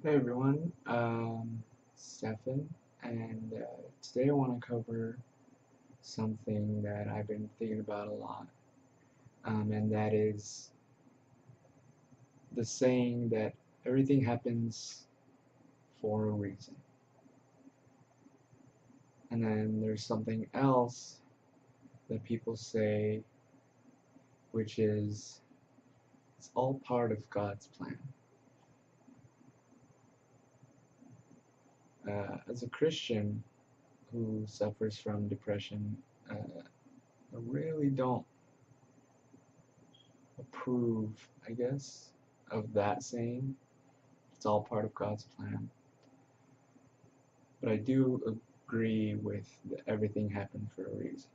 Hey everyone, Stefan, and today I want to cover something that I've been thinking about a lot, and that is the saying that everything happens for a reason. And then there's something else that people say, which is it's all part of God's plan. As a Christian who suffers from depression, I really don't approve, I guess, of that saying. It's all part of God's plan. But I do agree with everything happened for a reason.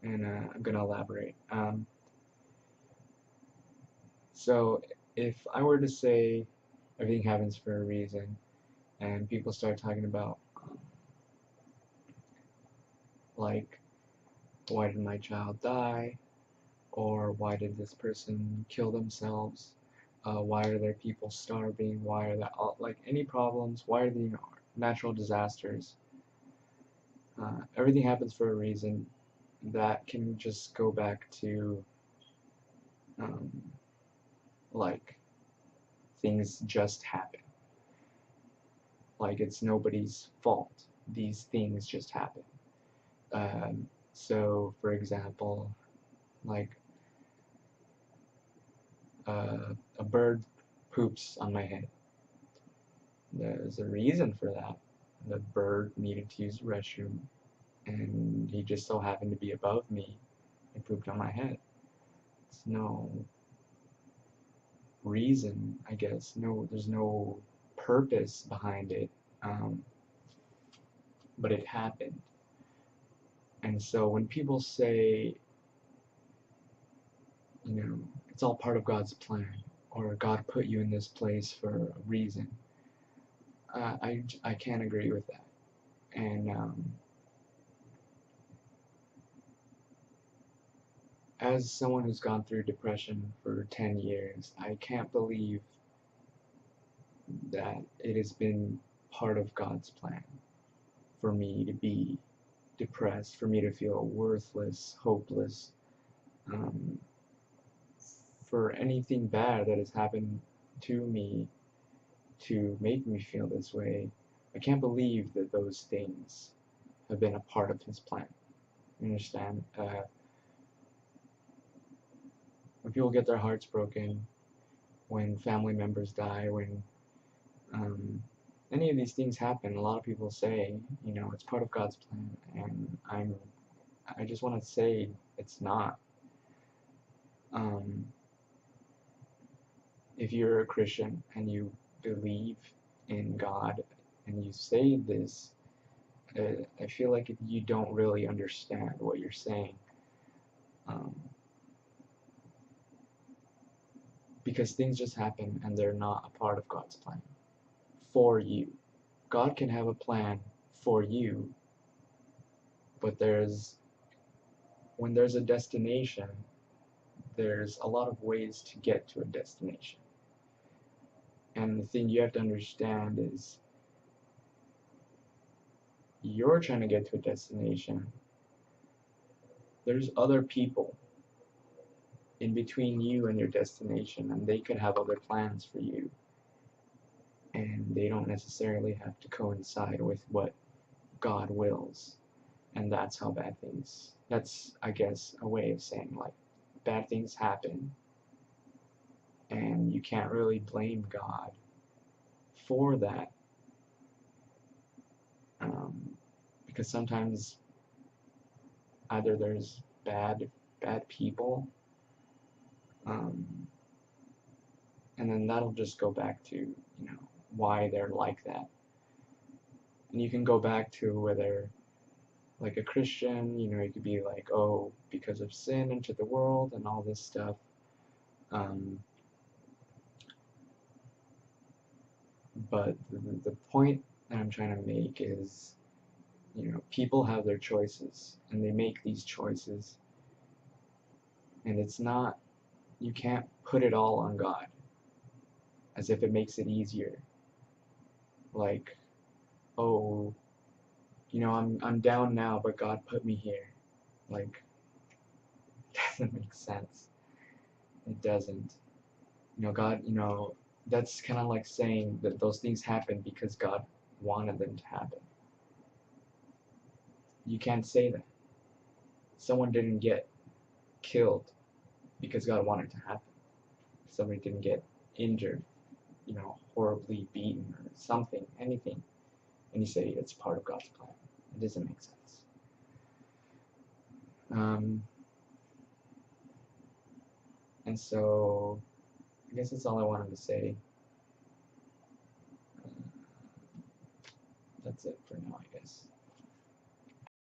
And I'm going to elaborate. So, if I were to say everything happens for a reason, and people start talking about, like, why did my child die? Or why did this person kill themselves? Why are there people starving? Why are there, like, any problems? Why are there natural disasters? Everything happens for a reason. That can just go back to um, like things just happen. Like it's nobody's fault. These things just happen. So, for example, like a bird poops on my head. There's a reason for that. The bird needed to use the restroom, and he just so happened to be above me and pooped on my head. It's no reason, I guess. There's no purpose behind it, um, but it happened. And so when people say, it's all part of God's plan, or God put you in this place for a reason, I can't agree with that. And as someone who's gone through depression for 10 years, I can't believe that it has been part of God's plan for me to be depressed, for me to feel worthless, hopeless, um, for anything bad that has happened to me to make me feel this way. I can't believe that those things have been a part of his plan. You understand? When people get their hearts broken, when family members die, when um, any of these things happen, a lot of people say, it's part of God's plan, and I just want to say it's not. Um, if you're a Christian and you believe in God and you say this, I feel like you don't really understand what you're saying. Um, because things just happen and they're not a part of God's plan for you. God can have a plan for you, but when there's a destination, there's a lot of ways to get to a destination. And the thing you have to understand is you're trying to get to a destination. There's other people in between you and your destination, and they could have other plans for you. And they don't necessarily have to coincide with what God wills. And that's how that's, I guess, a way of saying, like, bad things happen, and you can't really blame God for that, um, because sometimes either there's bad people, um, and then that'll just go back to, why they're like that. And you can go back to whether, like a Christian, you could be like, oh, because of sin into the world and all this stuff. Um, but the point that I'm trying to make is, people have their choices and they make these choices, and you can't put it all on God as if it makes it easier. Like, oh, I'm down now, but God put me here. Like, it doesn't make sense. It doesn't. God, that's kind of like saying that those things happen because God wanted them to happen. You can't say that. Someone didn't get killed because God wanted it to happen. Somebody didn't get injured, horribly beaten or something, anything, and you say it's part of God's plan. It doesn't make sense. And so, I guess that's all I wanted to say. That's it for now, I guess.